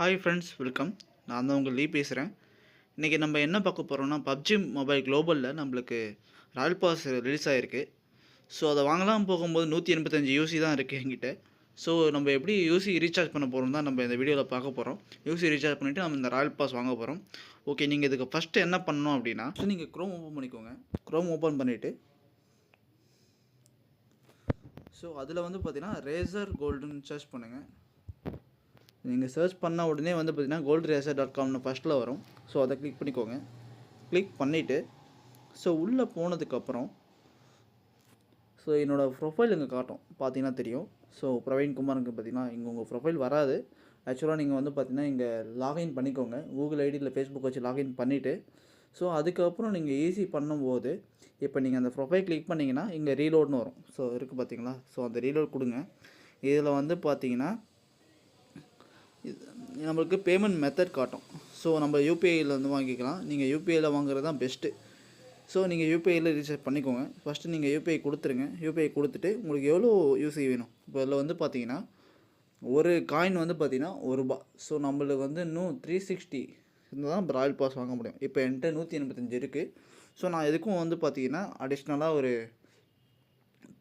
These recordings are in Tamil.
Hi friends, welcome. நான் தான் உங்கள் லீ பேசுகிறேன். இன்றைக்கி நம்ம என்ன பார்க்க போகிறோம்னா, பப்ஜி மொபைல் குளோபலில் நம்மளுக்கு ராயல் பாஸ் ரிலீஸ் ஆகிருக்கு. ஸோ அதை வாங்கலாம் போகும்போது 185 யூசி தான் இருக்குது என்கிட்ட. ஸோ நம்ம எப்படி யூசி ரீசார்ஜ் பண்ண போகிறோம் தான் நம்ம இந்த வீடியோவில் பார்க்க போகிறோம். யூசி ரீசார்ஜ் பண்ணிவிட்டு நம்ம இந்த ராயல் பாஸ் வாங்க போகிறோம். ஓகே, நீங்கள் இதுக்கு ஃபஸ்ட்டு என்ன பண்ணணும் அப்படின்னா, நீங்கள் க்ரோம் ஓப்பன் பண்ணிக்கோங்க. க்ரோம் ஓப்பன் பண்ணிவிட்டு ஸோ அதில் வந்து பார்த்தீங்கன்னா ரேசர் கோல்டுன்னு சர்ச் பண்ணுங்கள். நீங்கள் சர்ச் பண்ண உடனே வந்து பார்த்தீங்கன்னா goldrazor.comனு ஃபஸ்ட்டில் வரும். ஸோ அதை கிளிக் பண்ணிக்கோங்க. கிளிக் பண்ணிவிட்டு ஸோ உள்ளே போனதுக்கப்புறம் ஸோ என்னோடய ப்ரொஃபைல் இங்கே காட்டும், பார்த்தீங்கன்னா தெரியும். ஸோ பிரவீன் குமாருக்கு பார்த்தீங்கன்னா இங்கே உங்கள் ப்ரொஃபைல் வராது. ஆக்சுவலாக நீங்கள் வந்து பார்த்தீங்கன்னா இங்கே லாகின் பண்ணிக்கோங்க. கூகுள் ஐடி இல்லை ஃபேஸ்புக் வச்சு லாகின் பண்ணிவிட்டு ஸோ அதுக்கப்புறம் நீங்கள் ஈஸி பண்ணும்போது இப்போ நீங்கள் அந்த ப்ரொஃபைல் கிளிக் பண்ணிங்கன்னா இங்கே ரீலோட்னு வரும். ஸோ இருக்குது பார்த்தீங்களா. ஸோ அந்த ரீலோட் கொடுங்க. இதில் வந்து பார்த்தீங்கன்னா நம்மளுக்கு பேமெண்ட் மெத்தட் காட்டும். ஸோ நம்ம யூபிஐயில் வந்து வாங்கிக்கலாம். நீங்கள் யூபிஐயில் வாங்குறது தான் பெஸ்ட்டு. ஸோ நீங்கள் யூபிஐயில் ரீசார்ஜ் பண்ணிக்கோங்க. ஃபஸ்ட்டு நீங்கள் யூபிஐ கொடுத்துருங்க. யூபிஐ கொடுத்துட்டு உங்களுக்கு எவ்வளோ யூசி வேணும். இப்போ இதில் வந்து பார்த்தீங்கன்னா ஒரு காயின் வந்து பார்த்தீங்கன்னா ₹1. ஸோ நம்மளுக்கு வந்து இன்னும் 360 இருந்தால் தான் ராயல் பாஸ் வாங்க முடியும். இப்போ என்கிட்ட 185 இருக்குது. ஸோ நான் எதுக்கும் வந்து பார்த்தீங்கன்னா அடிஷ்னலாக ஒரு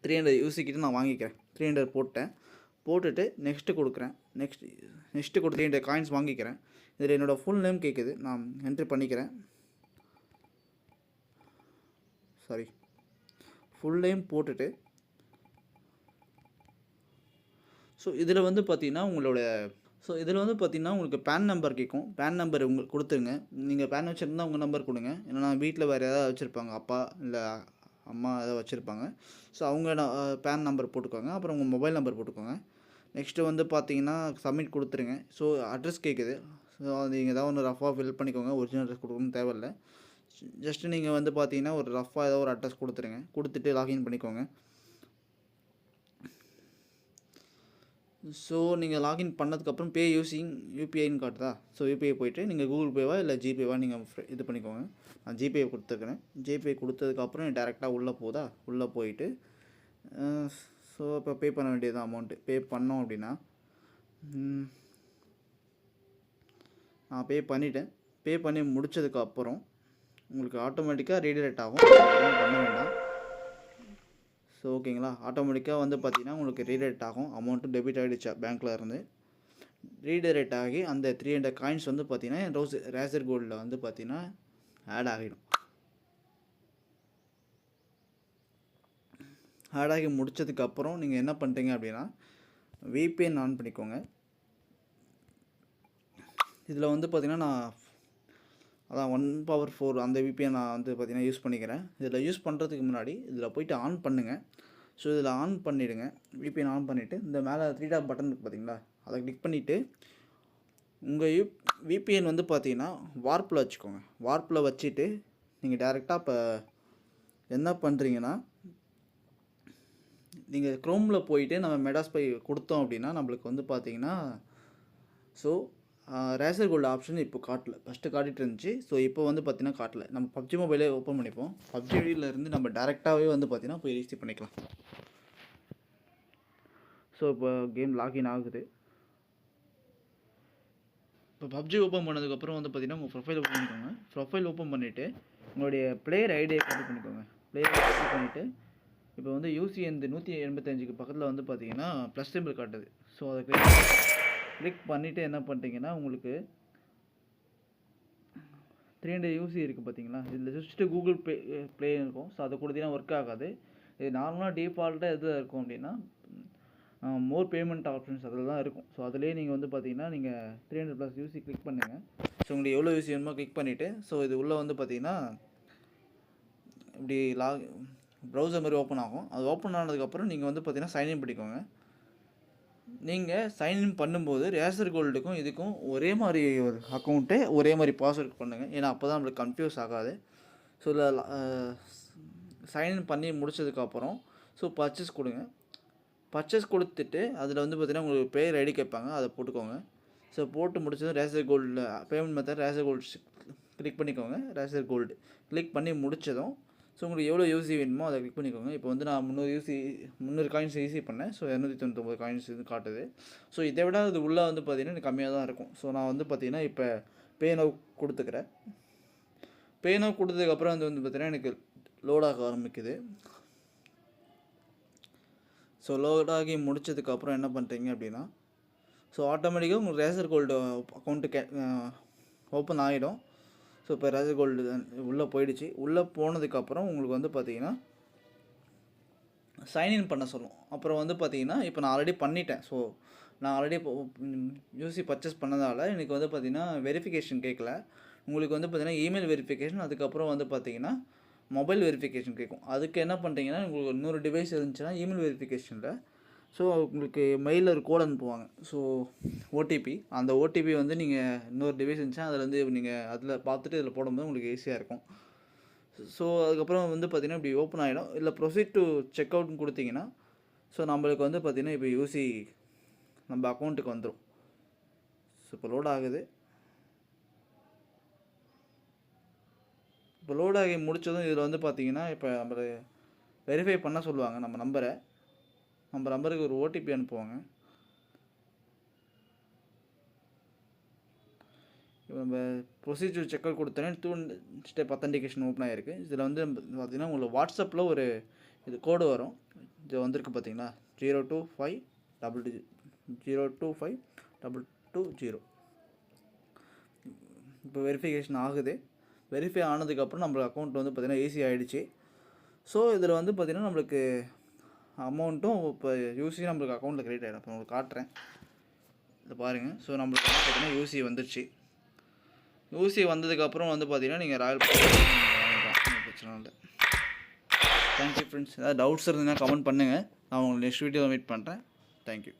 300 யூசி கிட்ட நான் வாங்கிக்கிறேன். 300 போட்டுட்டு நெக்ஸ்ட்டு கொடுக்குறேன். நெக்ஸ்ட்டு கொடுத்து இந்த காயின்ஸ் வாங்கிக்கிறேன். இதில் என்னோடய ஃபுல் நேம் கேட்குது, நான் என்ட்ரி பண்ணிக்கிறேன். ஃபுல் நேம் போட்டுட்டு ஸோ இதில் வந்து பார்த்தீங்கன்னா உங்களுக்கு பேன் நம்பர் கேட்கும். பேன் நம்பர் உங்களுக்கு கொடுத்துருங்க. நீங்கள் பேன் வச்சுருந்தா உங்கள் நம்பர் கொடுங்க. ஏன்னா வீட்டில் வேறு ஏதாவது வச்சுருப்பாங்க, அப்பா இல்லை அம்மா ஏதாவது வச்சுருப்பாங்க. ஸோ அவங்க பேன் நம்பர் போட்டுக்கோங்க. அப்புறம் உங்கள் மொபைல் நம்பர் போட்டுக்கோங்க. நெக்ஸ்ட்டு வந்து பார்த்தீங்கன்னா சப்மிட் கொடுத்துருங்க. ஸோ அட்ரஸ் கேட்குது. ஸோ நீங்கள் ஏதாவது ஒன்று ரஃபாக ஃபில் பண்ணிக்கோங்க. ஒரிஜினல் அட்ரஸ் கொடுக்கணும்னு தேவையில்லை. ஜஸ்ட்டு நீங்கள் வந்து பார்த்தீங்கன்னா ஒரு ரஃபாக ஏதோ ஒரு அட்ரஸ் கொடுத்துருங்க. கொடுத்துட்டு லாகின் பண்ணிக்கோங்க. ஸோ நீங்கள் லாகின் பண்ணதுக்கப்புறம் பே யூஸிங் யூபிஐன்னு காட்டுதா. ஸோ யூபிஐ போய்ட்டு நீங்கள் கூகுள் பேவா இல்லை ஜிபேவா நீங்கள் இது பண்ணிக்கோங்க. நான் ஜிபே கொடுத்துருக்குறேன். ஜிபே கொடுத்ததுக்கப்புறம் டேரெக்டாக உள்ளே போதா. உள்ளே போயிட்டு ஸோ இப்போ பே பண்ண வேண்டியது அமௌண்ட்டு பே பண்ணோம் அப்படின்னா நான் பே பண்ணிட்டேன். பே பண்ணி முடித்ததுக்கப்புறம் உங்களுக்கு ஆட்டோமேட்டிக்காக ரீடைரக்ட் ஆகும். பண்ண வேண்டாம். ஸோ ஓகேங்களா. ஆட்டோமேட்டிக்காக வந்து பார்த்தீங்கன்னா உங்களுக்கு ரீடைரக்ட் ஆகும். அமௌண்ட்டு டெபிட் ஆகிடுச்சா பேங்க்கில் இருந்து ரீடைரக்ட் ஆகி அந்த 300 காயின்ஸ் வந்து பார்த்தீங்கன்னா ரேசர் கோல்டில் வந்து பார்த்தீங்கன்னா ஆட் ஆகிடும். ஆட் ஆகி முடித்ததுக்கப்புறம் நீங்கள் என்ன பண்ணுறீங்க அப்படின்னா VPN ஆன் பண்ணிக்கோங்க. இதில் வந்து பார்த்திங்கன்னா நான் அதான் 1/4 அந்த VPN நான் வந்து பார்த்திங்கன்னா யூஸ் பண்ணிக்கிறேன். இதில் யூஸ் பண்ணுறதுக்கு முன்னாடி இதில் போய்ட்டு ஆன் பண்ணுங்கள். ஸோ இதில் ஆன் பண்ணிவிடுங்க. VPN ஆன் பண்ணிவிட்டு இந்த மேலே 3 டாட் பட்டன் இருக்குது பார்த்தீங்களா, அதை கிளிக் பண்ணிவிட்டு உங்கள் VPN வந்து பார்த்தீங்கன்னா வார்ப்பில் வச்சுக்கோங்க. வார்ப்பில் வச்சுட்டு நீங்கள் டேரெக்டாக இப்போ என்ன பண்ணுறீங்கன்னா நீங்கள் க்ரோமில் போயிட்டு நம்ம மெடாஸ்பை கொடுத்தோம் அப்படின்னா நம்மளுக்கு வந்து பார்த்தீங்கன்னா ஸோ ரேசர் கோல்டு ஆப்ஷன் இப்போ காட்டல. ஃபஸ்ட்டு காட்டிகிட்டு இருந்துச்சு. ஸோ இப்போ வந்து பார்த்தீங்கன்னா காட்டல. நம்ம பப்ஜி மொபைலே ஓப்பன் பண்ணிப்போம். பப்ஜிலேருந்து நம்ம டேரெக்டாகவே வந்து பார்த்தீங்கன்னா போய் ரிசீவ் பண்ணிக்கலாம். ஸோ இப்போ கேம் லாகின் ஆகுது. இப்போ பப்ஜி ஓப்பன் பண்ணதுக்கப்புறம் வந்து பார்த்தீங்கன்னா உங்கள் ப்ரொஃபைல் ஓப்பன் பண்ணிக்கோங்க. ப்ரொஃபைல் ஓப்பன் பண்ணிவிட்டு உங்களுடைய பிளேயர் ஐடியை காப்பி பண்ணிக்கோங்க. பிளேயர் காப்பி பண்ணிவிட்டு இப்போ வந்து யூசி இந்த 185க்கு பக்கத்தில் வந்து பார்த்தீங்கன்னா ப்ளஸ் சிம்பிள் காட்டுது. ஸோ அதை கிளிக் பண்ணிவிட்டு என்ன பண்ணுறீங்கன்னா உங்களுக்கு 300 யூசி இருக்குது பார்த்தீங்களா. இதில் ஜஸ்ட்டு கூகுள் ப்ளே இருக்கும். ஸோ அதை கொடுத்தீங்கன்னா ஒர்க் ஆகாது. இது நார்மலாக டிஃபால்ட்டாக எது இருக்கும் அப்படின்னா மோர் பேமெண்ட் ஆப்ஷன்ஸ் அதில் தான் இருக்கும். ஸோ அதிலே நீங்கள் வந்து பார்த்தீங்கன்னா நீங்கள் 300+ யூசி கிளிக் பண்ணுங்கள். ஸோ உங்களுக்கு எவ்வளோ யூசி வேணுமோ கிளிக் பண்ணிவிட்டு ஸோ இது உள்ளே வந்து பார்த்தீங்கன்னா இப்படி ப்ரௌசர் மாதிரி ஓப்பன் ஆகும். அது ஓப்பன் ஆனதுக்கப்புறம் நீங்கள் வந்து பார்த்தீங்கன்னா சைன்இன் பண்ணிக்கோங்க. நீங்கள் சைன்இன் பண்ணும்போது ரேசர் கோல்டுக்கும் இதுக்கும் ஒரே மாதிரி ஒரு அக்கௌண்ட்டு ஒரே மாதிரி பாஸ்வேர்ட் பண்ணுங்கள். ஏன்னா அப்போ தான் நம்மளுக்கு கன்ஃபியூஸ் ஆகாது. ஸோ இதில் சைன்இன் பண்ணி முடிச்சதுக்கப்புறம் ஸோ பர்ச்சேஸ் கொடுங்க. பர்ச்சேஸ் கொடுத்துட்டு அதில் வந்து பார்த்தீங்கன்னா உங்களுக்கு பேர் ஐடி கேட்பாங்க, அதை போட்டுக்கோங்க. ஸோ போட்டு முடிச்சதும் ரேசர் கோல்டில் payment method razor gold click பண்ணிக்கோங்க. ரேசர் கோல்டு கிளிக் பண்ணி முடித்ததும் ஸோ உங்களுக்கு எவ்வளோ யூசி வேணுமோ அதை கிளிக் பண்ணிக்கோங்க. இப்போ வந்து நான் 300 காயின்ஸ் ஈஸி பண்ணேன். ஸோ 299 காயின்ஸ் இது காட்டுது. ஸோ இதை விட அது உள்ளே வந்து பார்த்திங்கன்னா எனக்கு கம்மியாக தான் இருக்கும். ஸோ நான் வந்து பார்த்திங்கன்னா இப்போ பே நவ் கொடுத்துக்கிறேன். பே நவ் கொடுத்ததுக்கப்புறம் வந்து பார்த்திங்கன்னா எனக்கு லோடாக ஆரம்பிக்குது. ஸோ லோடாகி முடிச்சதுக்கப்புறம் என்ன பண்ணுறீங்க அப்படின்னா, ஸோ ஆட்டோமேட்டிக்காக உங்களுக்கு ரேசர் கோல்டு அக்கௌண்ட்டு ஓப்பன் ஆகிடும். ஸோ இப்போ ரேசர் கோல்டு உள்ளே போயிடுச்சு. உள்ளே போனதுக்கப்புறம் உங்களுக்கு வந்து பார்த்திங்கன்னா சைன்இன் பண்ண சொல்லும். அப்புறம் வந்து பார்த்திங்கன்னா இப்போ நான் ஆல்ரெடி பண்ணிட்டேன். ஸோ நான் ஆல்ரெடி இப்போ யூசி பர்ச்சேஸ் பண்ணதால் எனக்கு வந்து பார்த்திங்கன்னா வெரிஃபிகேஷன் கேட்கல. உங்களுக்கு வந்து பார்த்திங்கன்னா இமெயில் வெரிஃபிகேஷன், அதுக்கப்புறம் வந்து பார்த்திங்கன்னா மொபைல் வெரிஃபிகேஷன் கேட்கும். அதுக்கு என்ன பண்ணுறீங்கன்னா, உங்களுக்கு இன்னொரு டிவைஸ் இருந்துச்சுன்னா இமெயில் வெரிஃபிகேஷனில் ஸோ உங்களுக்கு மெயிலில் ஒரு கோட் அனுப்புவாங்க. ஸோ ஓடிபி, அந்த ஓடிபி வந்து நீங்கள் இன்னொரு டிவைஸ் இருந்துச்சுன்னா அதில் வந்து நீங்கள் அதில் பார்த்துட்டு இதில் போடும்போது உங்களுக்கு ஈஸியாக இருக்கும். ஸோ அதுக்கப்புறம் வந்து பார்த்திங்கன்னா இப்படி ஓப்பன் ஆகிடும். இல்லை ப்ரொசீட் டு செக் அவுட்னு கொடுத்தீங்கன்னா ஸோ நம்மளுக்கு வந்து பார்த்திங்கன்னா இப்போ யூசி நம்ம அக்கௌண்ட்டுக்கு வந்துடும். ஸோ இப்போ லோட் ஆகுது. இப்போ லோட் ஆகி முடித்ததும் இதில் வந்து பார்த்திங்கன்னா இப்போ நம்ம வெரிஃபை பண்ண சொல்லுவாங்க நம்ம நம்பருக்கு ஒரு ஓடிபி அனுப்புவாங்க. இப்போ நம்ம ப்ரொசீஜர் செக் அவுட் கொடுத்தோன்னே 2 ஸ்டெப் அத்தன்டிகேஷன் ஓப்பன் ஆகிருக்கு. இதில் வந்து பார்த்திங்கன்னா உங்களுக்கு வாட்ஸ்அப்பில் ஒரு இது கோடு வரும். இது வந்திருக்கு பார்த்தீங்களா, 0252220. இப்போ வெரிஃபிகேஷன் ஆகுது. வெரிஃபை ஆனதுக்கப்புறம் நம்மளுக்கு அக்கௌண்ட் வந்து பார்த்திங்கன்னா ஈஸி ஆகிடுச்சு. ஸோ இதில் வந்து பார்த்திங்கன்னா நம்மளுக்கு அமௌண்ட்டும் இப்போ யூசி நம்மளுக்கு அக்கௌண்ட்டில் கிரெடிட் ஆகிடும். இப்போ உங்களுக்கு காட்டுறேன், இதை பாருங்கள். ஸோ நம்மளுக்கு வந்து பார்த்திங்கன்னா யூசி வந்துடுச்சு. யூசி வந்ததுக்கப்புறம் வந்து பார்த்திங்கன்னா நீங்கள் ராயல் பிரச்சனை இல்லை. Thank you friends. ஏதாவது டவுட்ஸ் இருந்ததுன்னா கமெண்ட் பண்ணுங்கள். நான் உங்களுக்கு நெக்ஸ்ட் வீடியோவில் மீட் பண்ணுறேன். தேங்க்யூ.